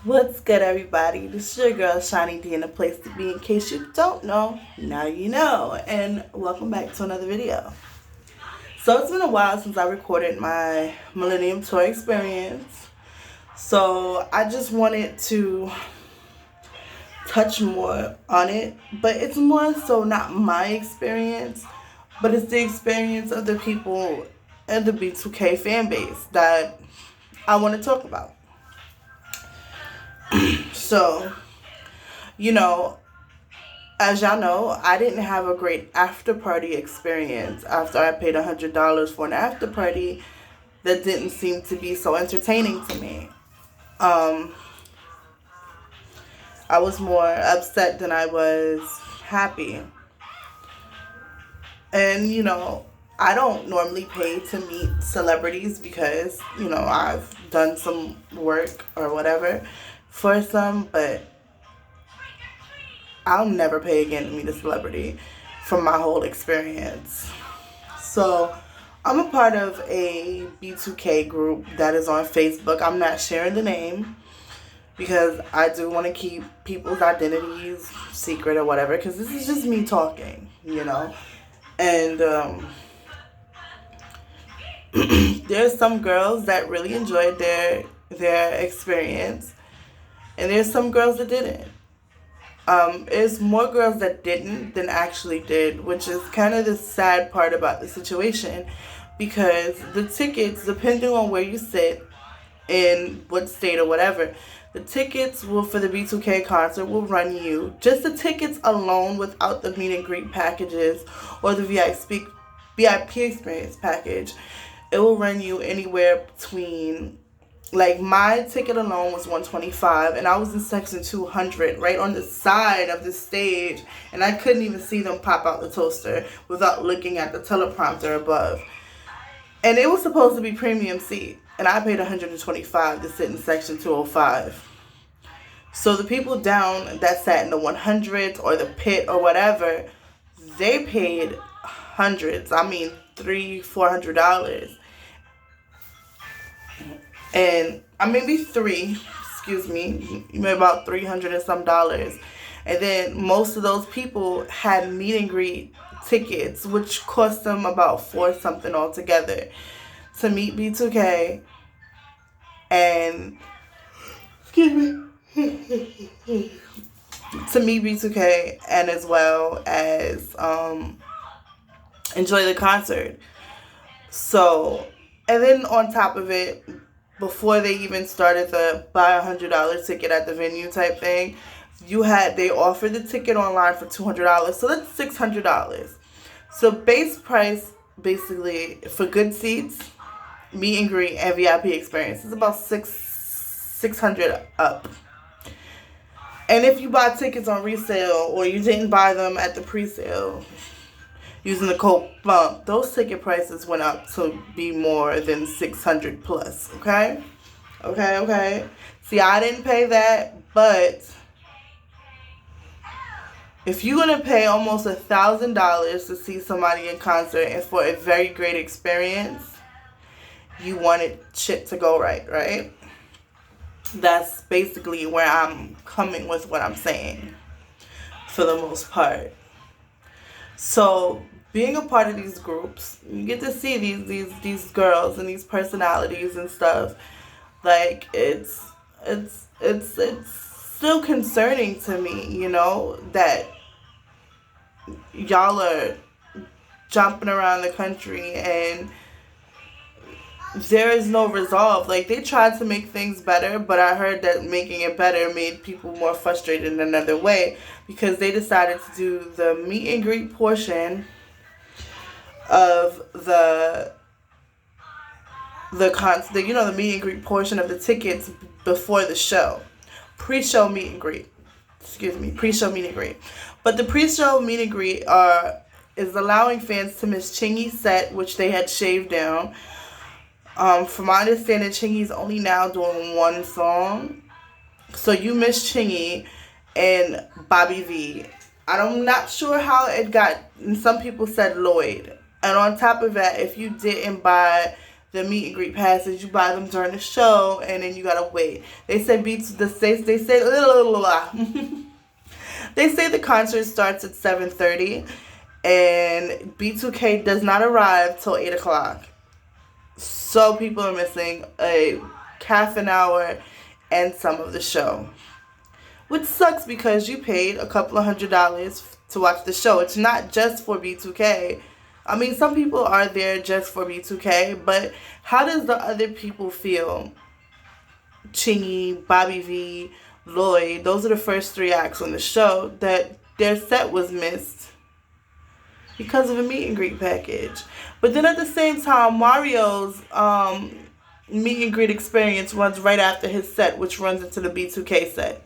What's good, everybody? This is your girl, Shiny D, in a place to be. In case you don't know, now you know. And welcome back to another video. So it's been a while since I recorded my Millennium Tour experience. So I just wanted to touch more on it, but it's more so not my experience, but it's the experience of the people in the B2K fan base that I want to talk about. So, you know, as y'all know, I didn't have a great after party experience after I paid $100 for an after party that didn't seem to be so entertaining to me. I was more upset than I was happy. And, I don't normally pay to meet celebrities because, I've done some work or whatever for some, but I'll never pay again to meet a celebrity from my whole experience. So I'm a part of a B2K group that is on Facebook. I'm not sharing the name because I do want to keep people's identities secret or whatever, because this is just me talking, And there's some girls that really enjoyed their experience, and there's some girls that didn't. It's more girls that didn't than actually did, which is kind of the sad part about the situation, because the tickets, depending on where you sit in what state or whatever, the tickets will for the B2K concert will run you, just the tickets alone without the meet and greet packages or the VIP experience package, it will run you anywhere between, like, my ticket alone was $125, and I was in section 200, right on the side of the stage, and I couldn't even see them pop out the toaster without looking at the teleprompter above. And it was supposed to be premium seat, and I paid $125 to sit in section 205. So the people down that sat in the 100s or the pit or whatever, they paid hundreds. I mean, $300-$400. And maybe about $300 and some dollars. And then most of those people had meet and greet tickets, which cost them about $4 something altogether to meet B2K and to meet B2K and as well as enjoy the concert. So, and then on top of it, before they even started the buy $100 ticket at the venue type thing, they offered the ticket online for $200, so that's $600. So base price, basically, for good seats, meet and greet, and VIP experience is about $600 up. And if you buy tickets on resale or you didn't buy them at the pre-sale using the code BUMP, those ticket prices went up to be more than $600 plus, okay? Okay. See, I didn't pay that, but if you're going to pay almost $1,000 to see somebody in concert and for a very great experience, you wanted shit to go right? That's basically where I'm coming with what I'm saying, for the most part. So, being a part of these groups, you get to see these girls and these personalities and stuff. Like, it's still concerning to me, that y'all are jumping around the country and there is no resolve. Like, they tried to make things better, but I heard that making it better made people more frustrated in another way, because they decided to do the meet and greet portion of the meet and greet portion of the tickets before the show. Pre-show meet and greet. But the pre-show meet and greet is allowing fans to miss Chingy's set, which they had shaved down. From my understanding, Chingy's only now doing one song. So you miss Chingy and Bobby V. I'm not sure how it got, some people said Lloyd. And on top of that, if you didn't buy the meet and greet passes. You buy them during the show, and then you gotta wait. They say they say they say the concert starts at 7:30, and B2K does not arrive till 8 o'clock. So people are missing a half an hour and some of the show, which sucks because you paid a couple of $100 to watch the show. It's not just for B2K. I mean, some people are there just for B2K, but how does the other people feel? Chingy, Bobby V, Lloyd, those are the first three acts on the show, that their set was missed because of a meet and greet package. But then at the same time, Mario's meet and greet experience runs right after his set, which runs into the B2K set.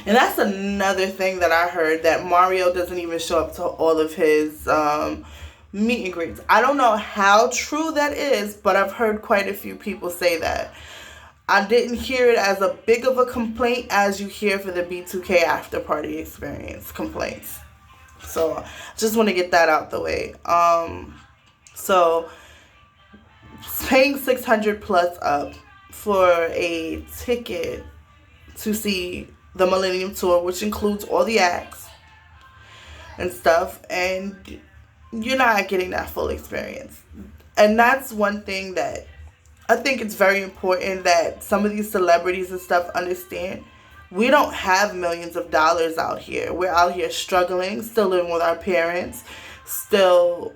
And that's another thing that I heard, that Mario doesn't even show up to all of his meet and greets. I don't know how true that is, but I've heard quite a few people say that. I didn't hear it as a big of a complaint as you hear for the B2K after party experience complaints. So just want to get that out the way. So paying $600 plus up for a ticket to see the Millennium Tour, which includes all the acts and stuff, and you're not getting that full experience. And that's one thing that I think it's very important that some of these celebrities and stuff understand. We don't have millions of dollars out here. We're out here struggling, still living with our parents, still,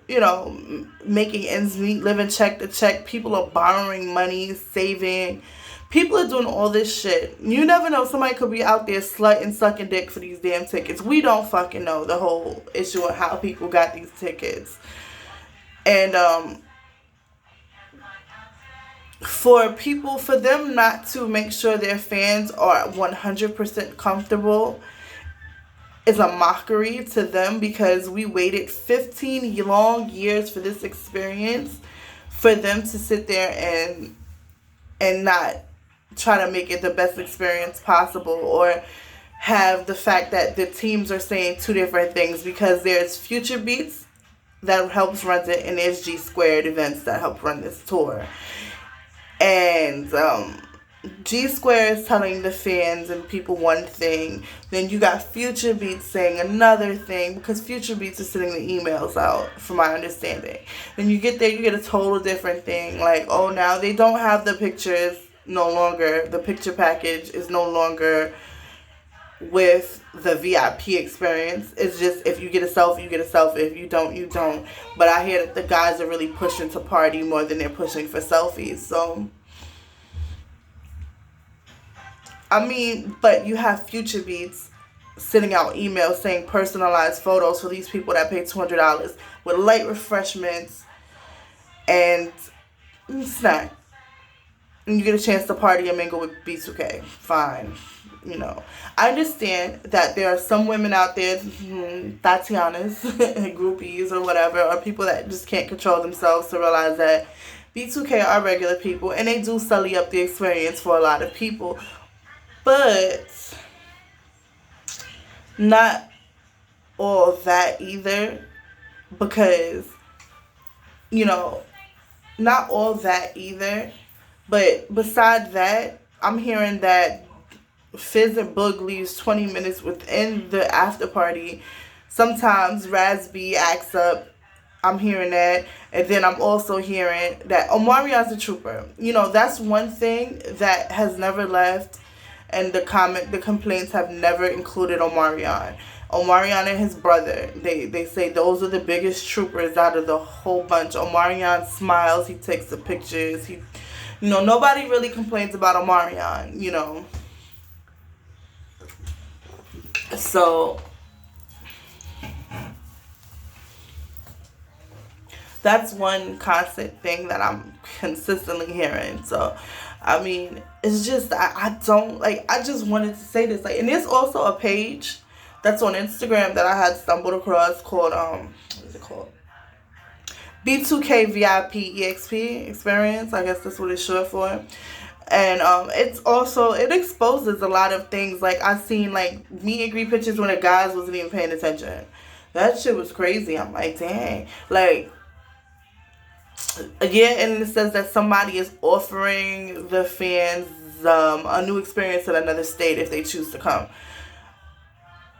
making ends meet, living check to check. People are borrowing money, saving. People are doing all this shit. You never know. Somebody could be out there slutting, sucking dick for these damn tickets. We don't fucking know the whole issue of how people got these tickets. And for them not to make sure their fans are 100% comfortable is a mockery to them, because we waited 15 long years for this experience, for them to sit there and not try to make it the best experience possible, or have the fact that the teams are saying two different things, because there's Future Beats that helps run it, and there's G Squared Events that help run this tour. And G Square is telling the fans and people one thing, then you got Future Beats saying another thing, because Future Beats is sending the emails out, from my understanding. Then you get there, you get a total different thing, like, oh, now they don't have the pictures no longer, the picture package is no longer with the VIP experience. It's just, if you get a selfie, you get a selfie. If you don't, you don't. But I hear that the guys are really pushing to party more than they're pushing for selfies. So, I mean, but you have Future Beats sending out emails saying personalized photos for these people that paid $200 with light refreshments and snack. And you get a chance to party and mingle with B2K. Fine. I understand that there are some women out there, Tatianas, groupies or whatever, or people that just can't control themselves to realize that B2K are regular people, and they do sully up the experience for a lot of people. But not all that either, because, not all that either. But beside that, I'm hearing that Fizz and Boog leaves 20 minutes within the after party. Sometimes Raz-B acts up. I'm hearing that. And then I'm also hearing that Omarion's a trooper. That's one thing that has never left. And the complaints have never included Omarion. Omarion and his brother, they say those are the biggest troopers out of the whole bunch. Omarion smiles, he takes the pictures, nobody really complains about Omarion, So, that's one constant thing that I'm consistently hearing. So, I mean, it's just, I don't, I just wanted to say this. And there's also a page that's on Instagram that I had stumbled across called, what is it called? B2K VIP Experience. I guess that's what it's short for. And it exposes a lot of things. I seen meet and greet pictures when the guys wasn't even paying attention. That shit was crazy. I'm like, dang. Yeah, and it says that somebody is offering the fans a new experience in another state if they choose to come.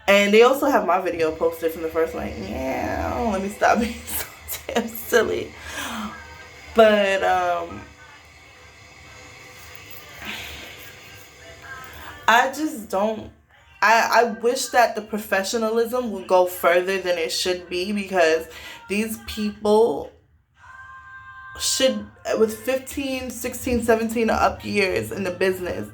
And they also have my video posted from the first one. Yeah, let me stop being so damn silly. But I just don't. I wish that the professionalism would go further than it should be, because these people should, with 15, 16, 17 up years in the business,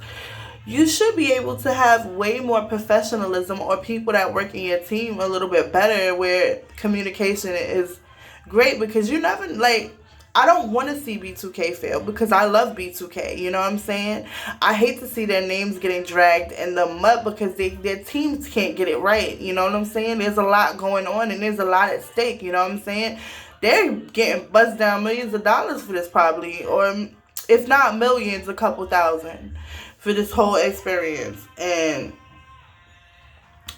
you should be able to have way more professionalism, or people that work in your team a little bit better, where communication is great. Because you never, like, I don't want to see B2K fail, because I love B2K, you know what I'm saying? I hate to see their names getting dragged in the mud because their teams can't get it right, you know what I'm saying? There's a lot going on and there's a lot at stake, you know what I'm saying? They're getting buzzed down millions of dollars for this probably, or if not millions, a couple thousand for this whole experience. And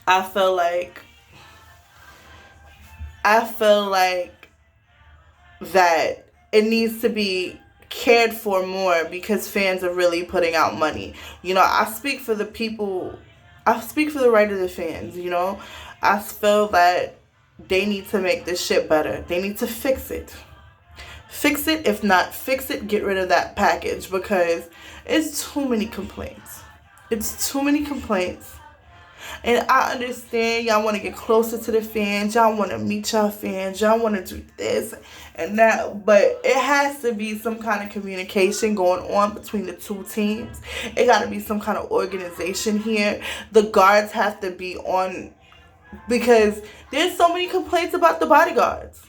I feel like that it needs to be cared for more, because fans are really putting out money. You know, I speak for the people, I speak for the right of the fans, you know. I feel that they need to make this shit better. They need to fix it. Fix it. If not fix it, get rid of that package, because it's too many complaints. It's too many complaints. And I understand y'all want to get closer to the fans. Y'all want to meet y'all fans. Y'all want to do this and that. But it has to be some kind of communication going on between the two teams. It got to be some kind of organization here. The guards have to be on, because there's so many complaints about the bodyguards.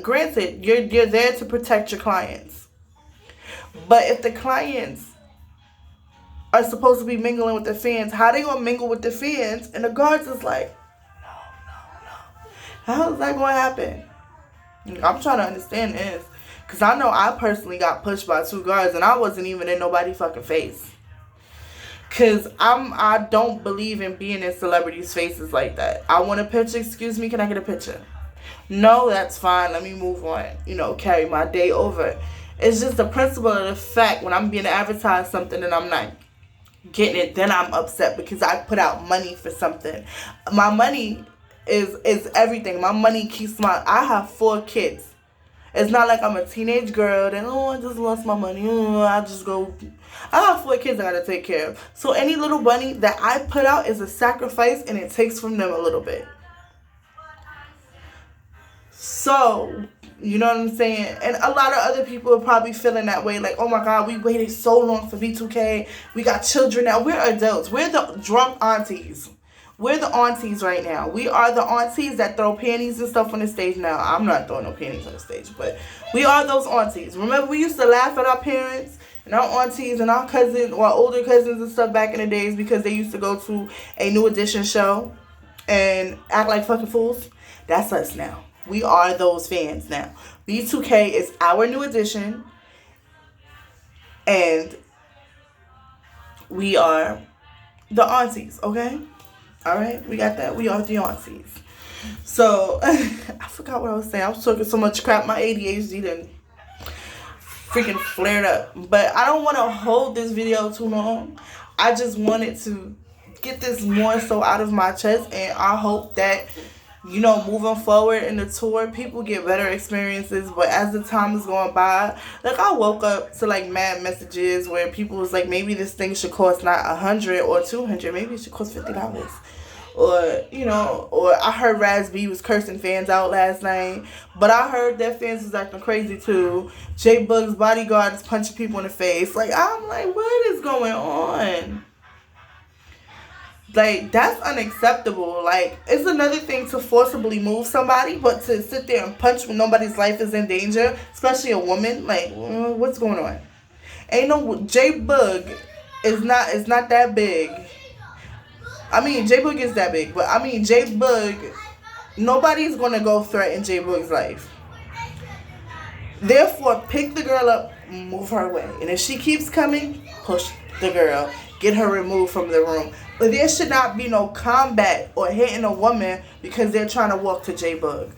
Granted, you're there to protect your clients. But if the clients are supposed to be mingling with the fans, how they gonna mingle with the fans and the guards is like, no. How is that gonna happen? I'm trying to understand this, because I know I personally got pushed by 2 guards and I wasn't even in nobody's fucking face. Because I don't believe in being in celebrities' faces like that. I want a picture. Excuse me, can I get a picture? No, that's fine. Let me move on. You know, carry my day over. It's just the principle of the fact, when I'm being advertised something and I'm not getting it, then I'm upset because I put out money for something. My money is everything. My money keeps I have 4 kids. It's not like I'm a teenage girl that, I just lost my money. I have 4 kids I gotta take care of. So any little money that I put out is a sacrifice, and it takes from them a little bit. So, you know what I'm saying? And a lot of other people are probably feeling that way. Like, oh my God, we waited so long for B2K. We got children now. We're adults. We're the drunk aunties. We're the aunties right now. We are the aunties that throw panties and stuff on the stage now. I'm not throwing no panties on the stage, but we are those aunties. Remember, we used to laugh at our parents and our aunties and our cousins, or our older cousins and stuff back in the days, because they used to go to a New Edition show and act like fucking fools. That's us now. We are those fans now. B2K is our New Edition, and we are the aunties, okay? All right, we got that. We are the aunties. So, I forgot what I was saying. I was talking so much crap. My ADHD done freaking flared up. But I don't want to hold this video too long. I just wanted to get this more so out of my chest, and I hope that, you know, moving forward in the tour, people get better experiences. But as the time is going by, like, I woke up to like mad messages where people was like, maybe this thing should cost not $100 or $200, maybe it should cost $50. Or, you know, or I heard Raz B was cursing fans out last night, but I heard that fans was acting crazy too. J Bug's bodyguard is punching people in the face. Like, I'm like, what is going on? Like, that's unacceptable. Like, it's another thing to forcibly move somebody, but to sit there and punch when nobody's life is in danger, especially a woman, like, what's going on? Ain't no, J Bug is not that big. I mean, J Bug is that big, but I mean, J Bug, nobody's gonna go threaten J Bug's life. Therefore, pick the girl up, move her away, and if she keeps coming, push the girl, get her removed from the room. But there should not be no combat or hitting a woman because they're trying to walk to J Bug.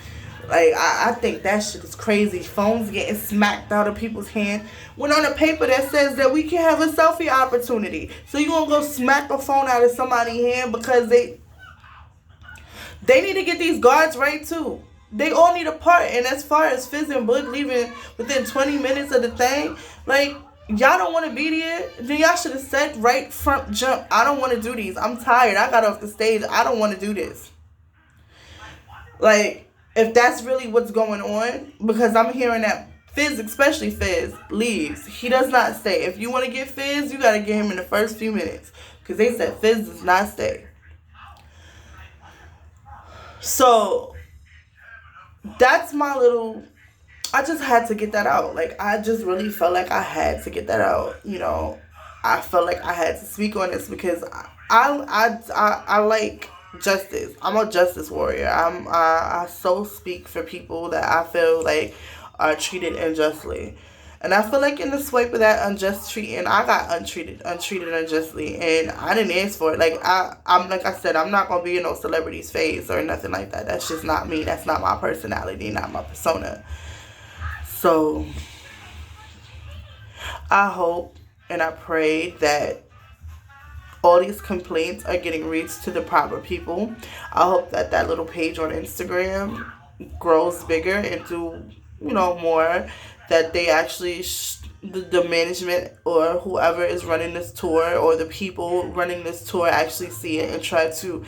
Like, I think that shit is crazy. Phones getting smacked out of people's hand. When on a paper that says that we can have a selfie opportunity. So you gonna go smack a phone out of somebody's hand because they need to get these guards right too. They all need a part. And as far as Fizz and Book leaving within 20 minutes of the thing, like, y'all don't want to be there, then y'all should have said right front jump, I don't want to do these. I'm tired. I got off the stage. I don't want to do this. Like, if that's really what's going on, because I'm hearing that Fizz, especially Fizz, leaves. He does not stay. If you want to get Fizz, you got to get him in the first few minutes. Because they said Fizz does not stay. So, that's my little... I just had to get that out. Like, I just really felt like I had to get that out. You know, I felt like I had to speak on this because I like justice. I'm a justice warrior. I so speak for people that I feel like are treated unjustly. And I feel like in the swipe of that unjust treatment, I got untreated unjustly, and I didn't ask for it. Like, I'm like I said, I'm not gonna be in no celebrity's face or nothing like that. That's just not me. That's not my personality, not my persona. So I hope and I pray that all these complaints are getting reached to the proper people. I hope that that little page on Instagram grows bigger and do, you know, more. That they actually, the management or whoever is running this tour or the people running this tour actually see it and try to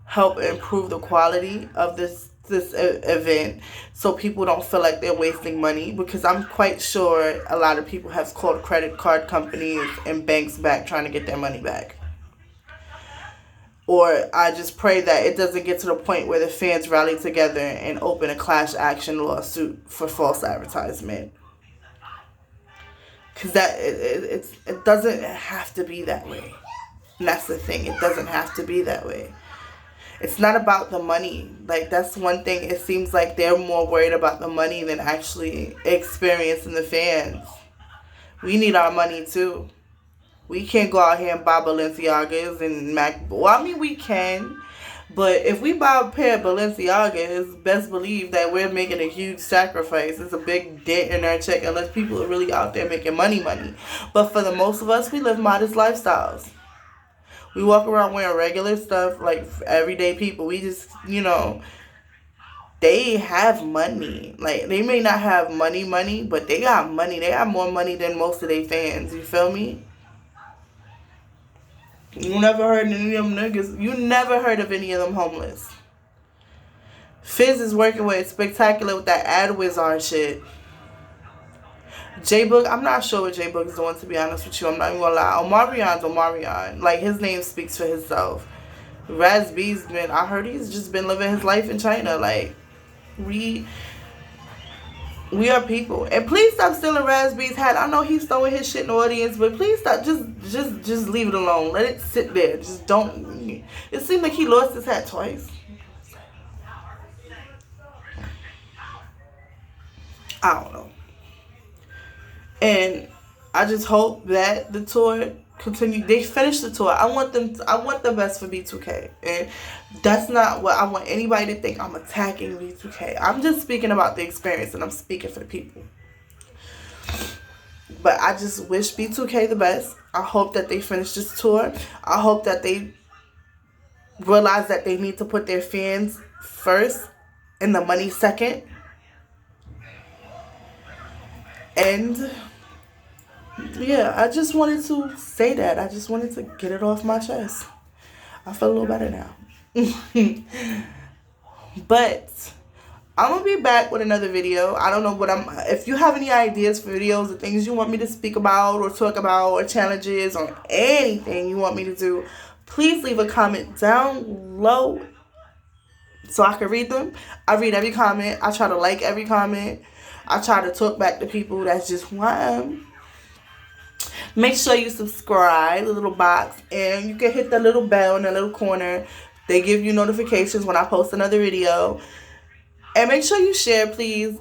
help improve the quality of this event so people don't feel like they're wasting money, because I'm quite sure a lot of people have called credit card companies and banks back trying to get their money back. Or I just pray that it doesn't get to the point where the fans rally together and open a class action lawsuit for false advertisement. Because it doesn't have to be that way. And that's the thing. It doesn't have to be that way. It's not about the money. Like, that's one thing. It seems like they're more worried about the money than actually experiencing the fans. We need our money too. We can't go out here and buy Balenciagas and Mac. Well, I mean, we can. But if we buy a pair of Balenciagas, best believe that we're making a huge sacrifice. It's a big dent in our check unless people are really out there making money. But for the most of us, we live modest lifestyles. We walk around wearing regular stuff like everyday people. We just, you know, they have money. Like, they may not have money, but they got money. They got more money than most of their fans. You feel me? You never heard of any of them niggas. You never heard of any of them homeless. Fizz is working with Spectacular with that AdWizard shit. J-Book, I'm not sure what J-Book is doing, to be honest with you. I'm not even gonna lie. Omarion's Omarion. Like, his name speaks for himself. Raz B's been, I heard he's just been living his life in China. Like, we are people. And please stop stealing Raz B's hat. I know he's throwing his shit in the audience, but please stop. Just leave it alone. Let it sit there. Just don't. It seemed like he lost his hat twice. I don't know. And I just hope that the tour continue. They finish the tour. I want the best for B2K. And that's not what I want anybody to think I'm attacking B2K. I'm just speaking about the experience, and I'm speaking for the people. But I just wish B2K the best. I hope that they finish this tour. I hope that they realize that they need to put their fans first and the money second. And yeah, I just wanted to say that. I just wanted to get it off my chest. I feel a little better now. But I'm going to be back with another video. I don't know what if you have any ideas for videos or things you want me to speak about or talk about or challenges or anything you want me to do, please leave a comment down low so I can read them. I read every comment. I try to like every comment. I try to talk back to people. That's just who I am. Make sure you subscribe, the little box, and you can hit the little bell in the little corner. They give you notifications when I post another video. And make sure you share, please.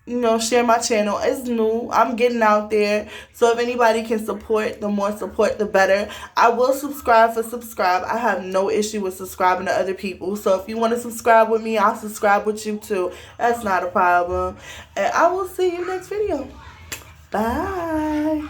share my channel. It's new. I'm getting out there. So if anybody can support, the more support, the better. I will subscribe for subscribe. I have no issue with subscribing to other people. So if you want to subscribe with me, I'll subscribe with you too. That's not a problem. And I will see you next video. Bye.